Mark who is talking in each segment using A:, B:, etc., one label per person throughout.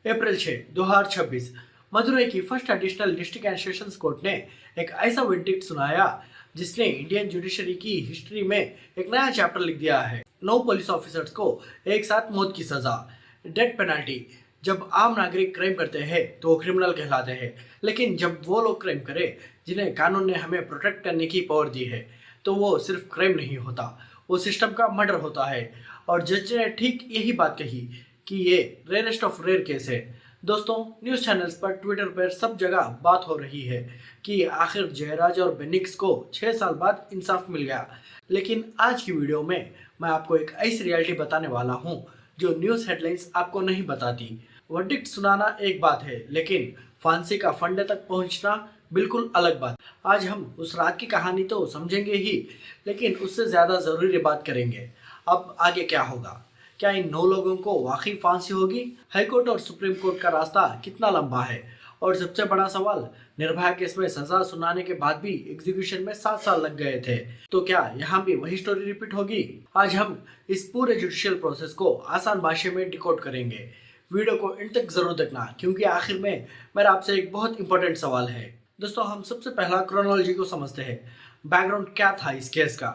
A: अप्रैल 6, 2026 मदुरई की first additional district and sessions court ने एक ऐसा वर्डिक्ट सुनाया जिसने इंडियन जुडिशरी की हिस्ट्री में एक नया चैप्टर लिख दिया है। 9 पुलिस ऑफिसर्स को एक साथ मौत की सजा, डेथ पेनल्टी। जब आम नागरिक क्राइम करते हैं तो वो क्रिमिनल कहलाते हैं, लेकिन जब वो लोग क्राइम करें जिन्हें कानून ने हमें प्रोटेक्ट करने की पावर दी है तो वो सिर्फ क्राइम नहीं होता, वो सिस्टम का मर्डर होता है। और जज ने ठीक यही बात कही कि ये रेयरेस्ट ऑफ रेयर केस है। दोस्तों, न्यूज़ चैनल्स पर, ट्विटर पर, सब जगह बात हो रही है कि आखिर जयराज और बेनिक्स को 6 साल बाद इंसाफ मिल गया। लेकिन आज की वीडियो में मैं आपको एक ऐसी रियलिटी बताने वाला हूँ जो न्यूज़ हेडलाइंस आपको नहीं बताती। वर्डिक्ट सुनाना एक बात है, लेकिन फांसी का फंडे तक पहुँचना बिल्कुल अलग बात। आज हम उस रात की कहानी तो समझेंगे ही, लेकिन उससे ज़्यादा ज़रूरी बात करेंगे। अब आगे क्या होगा? क्या इन 9 लोगों को वाकई फांसी होगी? हाईकोर्ट और सुप्रीम कोर्ट का रास्ता कितना लंबा है? और सबसे बड़ा सवाल, निर्भया केस में सजा सुनाने के बाद भी एग्जीक्यूशन में 7 साल लग गए थे, तो क्या यहाँ भी वही स्टोरी रिपीट होगी? आज हम इस पूरे जुडिशियल प्रोसेस को आसान भाषा में डिकोड करेंगे। वीडियो को एंड तक जरूर देखना, क्योंकि आखिर में मेरा आपसे एक बहुत इंपॉर्टेंट सवाल है। दोस्तों, हम सबसे पहला क्रोनोलॉजी को समझते हैं। बैकग्राउंड क्या था इस केस का?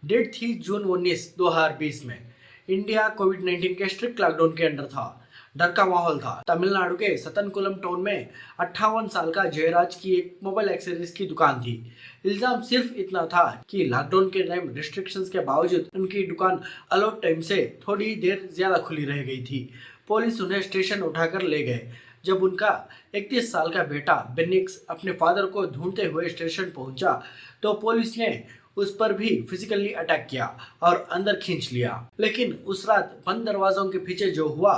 A: डेट थी जून 19, 2020 में। इंडिया कोविड-19 के स्ट्रिक्ट लॉकडाउन के अंडर था। डर का माहौल था। तमिलनाडु के सतनकुलम टाउन में 58 साल का जयराज की एक मोबाइल एक्सेसरीज की दुकान थी। इल्जाम सिर्फ इतना था कि लॉकडाउन के टाइम रिस्ट्रिक्शंस के बावजूद उनकी दुकान अलॉट टाइम से थोड़ी देर ज्यादा खुली रह गई थी। पुलिस उन्हें स्टेशन उठाकर ले गए। जब उनका 31 साल का बेटा बेनिक्स अपने फादर को ढूंढते हुए स्टेशन पहुंचा तो पुलिस ने उस पर भी फिजिकली अटैक किया और अंदर खींच लिया। लेकिन उस रात बंद दरवाजों के पीछे जो हुआ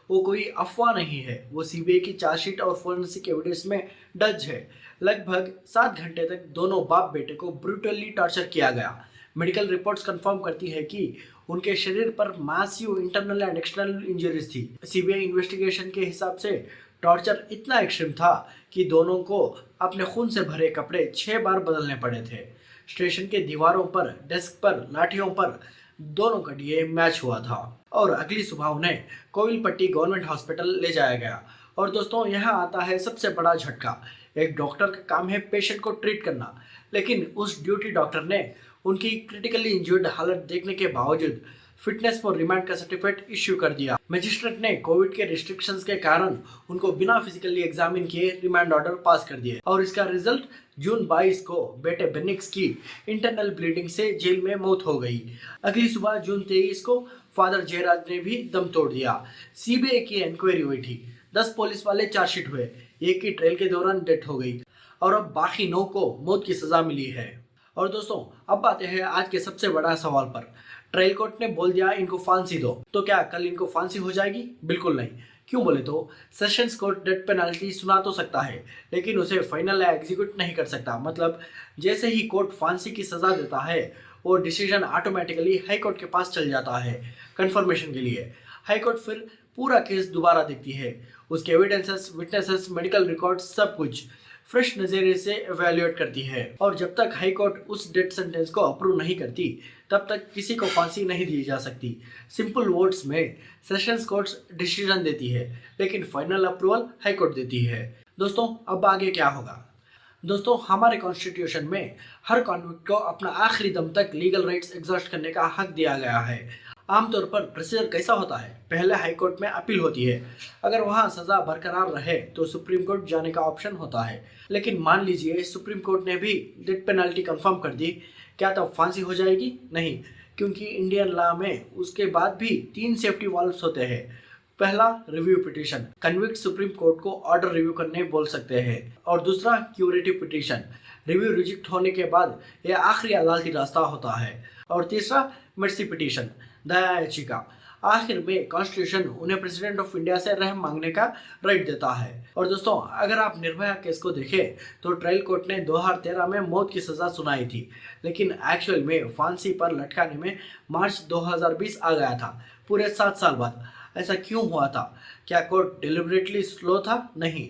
A: वो कोई अफवाह नहीं है, वो सीबीआई की चार्जशीट और फोरेंसिक एविडेंस में दर्ज है। लगभग 7 घंटे तक दोनों बाप बेटे को ब्रूटली टॉर्चर किया गया। मेडिकल रिपोर्ट्स कंफर्म करती है कि उनके शरीर पर massive internal and external injuries थी। सीबीआई इन्वेस्टिगेशन के हिसाब से टॉर्चर इतना एक्सट्रीम था कि दोनों को अपने खून से भरे कपड़े 6 बार बदलने पड़े थे। स्टेशन के दीवारों पर, डेस्क पर, लाठियों पर दोनों का डीएनए मैच हुआ था और अगली सुबह उन्हें कोविलपट्टी गवर्नमेंट हॉस्पिटल ले जाया गया। और दोस्तों, यहाँ आता है सबसे बड़ा झटका। एक डॉक्टर का काम है पेशेंट को ट्रीट करना, लेकिन उस ड्यूटी डॉक्टर ने उनकी क्रिटिकली इंजर्ड हालत देखने के बावजूद फिटनेस फॉर रिमांड का सर्टिफिकेट इश्यू कर दिया। मजिस्ट्रेट ने कोविड के रिस्ट्रिक्शंस के कारण उनको बिना फिजिकली एग्जामिन किए रिमांड ऑर्डर पास कर दिए और इसका रिजल्ट जून 22 को बेटे बेनिक्स की इंटरनल ब्लीडिंग से जेल में मौत हो गई। अगली सुबह जून 23 को फादर जयराज ने भी दम तोड़ दिया। सीबीआई की इंक्वायरी हुई थी। 10 पुलिस वाले चार्जशीट हुए। एक की ट्रायल के दौरान डेथ हो गई और अब बाकी 9 को मौत की सजा मिली है। और दोस्तों, अब आते हैं आज के सबसे बड़ा सवाल पर। ट्रायल कोर्ट ने बोल दिया इनको फांसी दो, तो क्या कल इनको फांसी हो जाएगी? बिल्कुल नहीं। क्यों बोले तो सेशंस कोर्ट डेथ पेनल्टी सुना तो सकता है, लेकिन उसे फाइनल एग्जीक्यूट नहीं कर सकता। मतलब जैसे ही कोर्ट फांसी की सजा देता है वो डिसीजन ऑटोमेटिकली हाई कोर्ट के पास चल जाता है कंफर्मेशन के लिए। हाई कोर्ट फिर पूरा केस दोबारा देखती है, उसके एविडेंसेस, विटनेसेस, मेडिकल रिकॉर्ड्स, सब कुछ फ्रेश नजरिए से एवेल्युएट करती है। और जब तक हाई कोर्ट उस डेथ सेंटेंस को अप्रूव नहीं करती तब तक किसी को फांसी नहीं दी जा सकती। सिंपल वर्ड्स में सेशंस कोर्ट डिसीजन देती है, लेकिन फाइनल अप्रूवल हाई कोर्ट देती है। दोस्तों, अब आगे क्या होगा? दोस्तों, हमारे कॉन्स्टिट्यूशन में हर कॉन्विक्ट को अपना आखिरी दम तक लीगल राइट्स एग्जॉस्ट करने का हक दिया गया है। आमतौर पर प्रोसीजर कैसा होता है? पहले हाई कोर्ट में अपील होती है। अगर वहां सजा बरकरार रहे तो सुप्रीम कोर्ट जाने का ऑप्शन होता है। लेकिन मान लीजिए सुप्रीम कोर्ट ने भी डेथ पेनल्टी कंफर्म कर दी, क्या तब फांसी हो जाएगी? नहीं, क्योंकि इंडियन लॉ में उसके बाद भी 3 सेफ्टी वॉल्व्स होते हैं। पहला, review petition, convict supreme court को ऑर्डर रिव्यू करने बोल सकते हैं। और दूसरा, क्यूरेटिव पिटीशन, रिव्यू रिजेक्ट होने के बाद यह आखिरी अदालती रास्ता होता है। और तीसरा, मर्सी पिटीशन, दया याचिका। आखिर में कॉन्स्टिट्यूशन उन्हें प्रेसिडेंट ऑफ इंडिया से रहम मांगने का राइट देता है। और दोस्तों, अगर आप निर्भया केस को देखें तो ट्रायल कोर्ट ने 2013 में मौत की सजा सुनाई थी, लेकिन एक्चुअल में फांसी पर लटकाने में मार्च 2020 आ गया था, पूरे 7 साल बाद। ऐसा क्यों हुआ था? क्या कोर्ट डिलिबरेटली स्लो था? नहीं।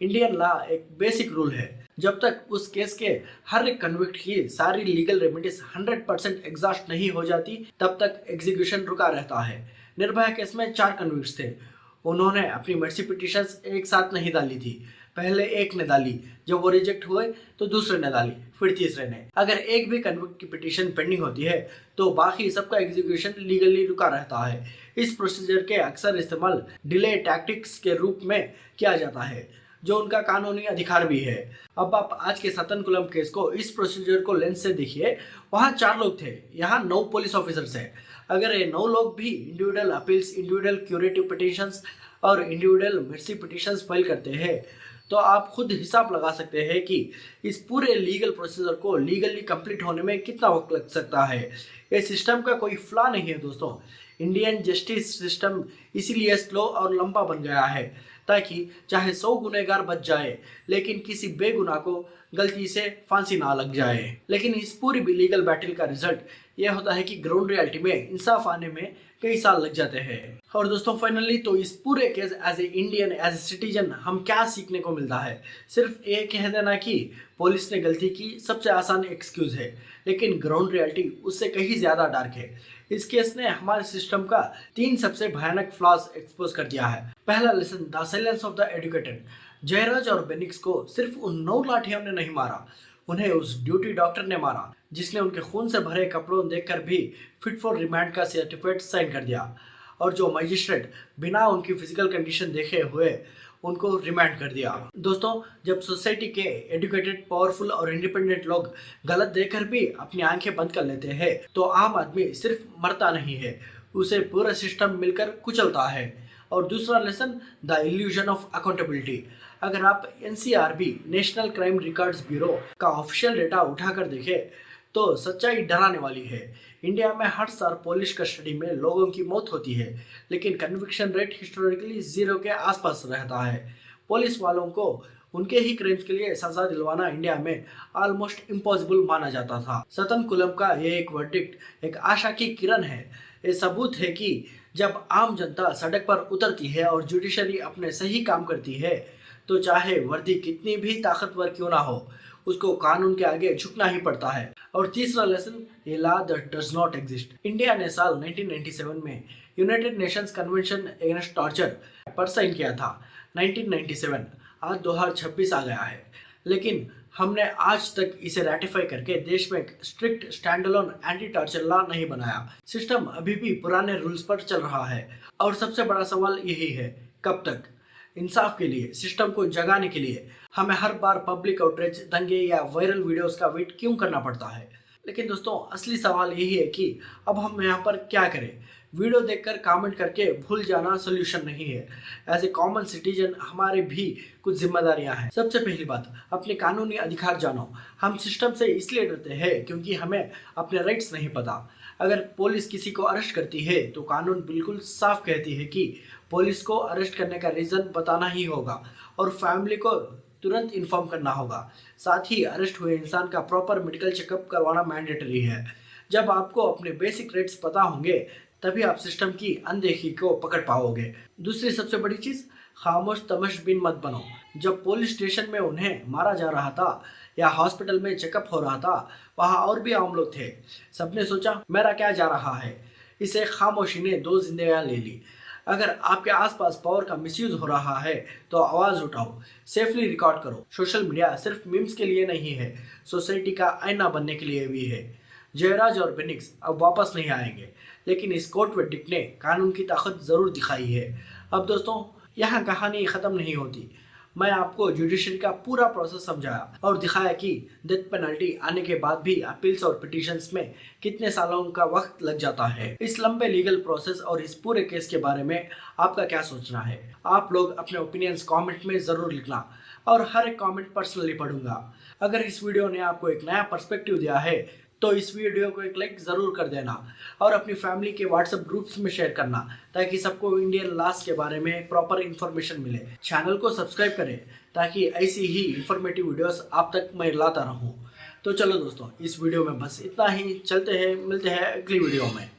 A: इंडियन लॉ एक बेसिक रूल है, जब तक उस केस के हर एक कन्विक्ट की सारी लीगल रेमेडीज 100% एग्जॉस्ट नहीं हो जाती तब तक एग्जीक्यूशन रुका रहता है। निर्भया केस में 4 कन्विक्ट्स थे, उन्होंने अपनी मर्सी पिटीशंस एक साथ नहीं डाली थी, पहले एक ने डाली, जब वो रिजेक्ट हुए तो दूसरे ने डाली, फिर तीसरे ने। अगर एक भी कन्विक्ट की पिटीशन पेंडिंग होती है तो बाकी सबका एग्जीक्यूशन लीगली रुका रहता है। इस प्रोसीजर के अक्सर इस्तेमाल डिले टैक्टिक्स के रूप में किया जाता है, जो उनका कानूनी अधिकार भी है। अब आप आज के सतनकुलम केस को, इस प्रोसीजर को लेंस से देखिए। वहाँ 4 लोग थे, यहाँ 9 पुलिस ऑफिसर्स है। अगर ये 9 लोग भी individual appeals, individual curative petitions और इंडिविजुअल मर्सी पिटीशंस फाइल करते हैं तो आप खुद हिसाब लगा सकते हैं कि इस पूरे लीगल प्रोसीजर को लीगली कंप्लीट होने में कितना वक्त लग सकता है। ये सिस्टम का कोई फ्लॉ नहीं है दोस्तों। इंडियन जस्टिस सिस्टम इसीलिए स्लो और लंबा बन गया है ताकि चाहे 100 गुनहगार बच जाए लेकिन किसी बेगुनाह को गलती से फांसी ना लग जाए। लेकिन इस पूरी लीगल बैटल का रिजल्ट यह होता है कि ग्राउंड रियलिटी में इंसाफ आने में कई साल लग जाते हैं। और दोस्तों फाइनली तो इस पूरे case as a Indian, as a citizen हम क्या सीखने को मिलता है? सिर्फ ये कह देना कि पुलिस ने गलती की सबसे आसान एक्सक्यूज है, लेकिन ग्राउंड रियलिटी उससे कहीं ज्यादा डार्क है। इस केस ने हमारे सिस्टम का 3 सबसे भयानक फ्लॉज एक्सपोज कर दिया है। पहला lesson, the silence of the educated. Jayaraj और बेनिक्स को सिर्फ उन 9 लाठियों ने नहीं मारा, उन्हें उस ड्यूटी डॉक्टर ने मारा जिसने उनके खून से भरे कपड़ों देखकर भी फिट फॉर रिमांड का सर्टिफिकेट साइन कर दिया, और जो मजिस्ट्रेट बिना उनकी फिजिकल कंडीशन देखे हुए उनको रिमांड कर दिया। दोस्तों जब सोसाइटी के एजुकेटेड, पावरफुल और इंडिपेंडेंट लोग गलत देखकर भी अपनी आंखें बंद कर लेते हैं तो आम आदमी सिर्फ मरता नहीं है, उसे पूरा सिस्टम मिलकर कुचलता है। और दूसरा lesson, the illusion of accountability. अगर आप NCRB, national crime records bureau का ऑफिशियल डेटा उठाकर देखें तो सच्चाई डराने वाली है। इंडिया में हर साल पुलिस कस्टडी में लोगों की मौत होती है, लेकिन कन्विक्शन रेट हिस्टोरिकली 0 के आसपास रहता है। पुलिस वालों को उनके ही क्राइम्स के लिए सजा दिलवाना इंडिया में ऑलमोस्ट इम्पॉसिबल माना जाता था। सतनकुलम का ये एक वर्डिक्ट एक आशा की किरण है। ये सबूत है कि जब आम जनता सड़क पर उतरती है और जुडिशरी अपने सही काम करती है तो चाहे वर्दी कितनी भी ताकतवर क्यों ना हो, उसको कानून के आगे झुकना ही पड़ता है। और तीसरा लेसन, ये law that does not exist. India ने साल 1997 में United Nations convention against torture पर साइन किया था। 1997, आज 2026 आ गया है, लेकिन हमने आज तक इसे रेटिफाई करके देश में strict standalone anti torture law नहीं बनाया। सिस्टम अभी भी पुराने रूल्स पर चल रहा है और सबसे बड़ा सवाल यही है, कब तक? इंसाफ के लिए, सिस्टम को जगाने के लिए हमें हर बार पब्लिक आउटरीच, दंगे या वायरल वीडियोस का वेट क्यों करना पड़ता है? लेकिन दोस्तों असली सवाल यही है कि अब हम यहाँ पर क्या करें? वीडियो देखकर कमेंट करके भूल जाना सोल्यूशन नहीं है। एज ए कॉमन सिटीजन हमारे भी कुछ जिम्मेदारियां हैं। सबसे पहली बात, अपने कानूनी अधिकार जानो। हम सिस्टम से इसलिए डरते हैं क्योंकि हमें अपने राइट्स नहीं पता। अगर पुलिस किसी को अरेस्ट करती है तो कानून बिल्कुल साफ कहती है कि पुलिस को अरेस्ट करने का रीजन बताना ही होगा और फैमिली को तुरंत इन्फॉर्म करना होगा। साथ ही अरेस्ट हुए इंसान का प्रॉपर मेडिकल चेकअप करवाना मैंडेटरी है। जब आपको अपने बेसिक राइट्स पता होंगे तभी आप सिस्टम की अनदेखी को पकड़ पाओगे। दूसरी सबसे बड़ी चीज, खामोश तमशबीन मत बनो। जब पुलिस स्टेशन में उन्हें मारा जा रहा था या हॉस्पिटल में चेकअप हो रहा था, वहां और भी आम लोग थे। सबने सोचा मेरा क्या जा रहा है। इसे खामोशी ने 2 जिंदगियां ले ली। अगर आपके आसपास पावर का मिसयूज हो रहा है तो आवाज उठाओ, सेफली रिकॉर्ड करो। सोशल मीडिया सिर्फ मीम्स के लिए नहीं है, सोसाइटी का आईना बनने के लिए भी है। जयराज और बेनिक्स अब वापस नहीं आएंगे, लेकिन इस कोर्ट वर्डिक्ट ने कानून की ताकत जरूर दिखाई है। अब दोस्तों यहाँ कहानी खत्म नहीं होती। मैं आपको जुडिशरी का पूरा प्रोसेस समझाया और दिखाया कि डेथ पेनल्टी आने के बाद भी अपील्स और पिटीशंस में कितने सालों का वक्त लग जाता है। इस लंबे लीगल प्रोसेस और इस पूरे केस के बारे में आपका क्या सोचना है? आप लोग अपने ओपिनियंस कमेंट में जरूर लिखना और हर एक कमेंट पर्सनली पढ़ूंगा। अगर इस वीडियो ने आपको एक नया पर्सपेक्टिव दिया है तो इस वीडियो को एक लाइक ज़रूर कर देना और अपनी फैमिली के व्हाट्सएप ग्रुप्स में शेयर करना ताकि सबको इंडियन लॉज के बारे में प्रॉपर इन्फॉर्मेशन मिले। चैनल को सब्सक्राइब करें ताकि ऐसी ही इंफॉर्मेटिव वीडियोस आप तक मैं लाता रहूं। तो चलो दोस्तों, इस वीडियो में बस इतना ही। चलते हैं, मिलते हैं अगली वीडियो में।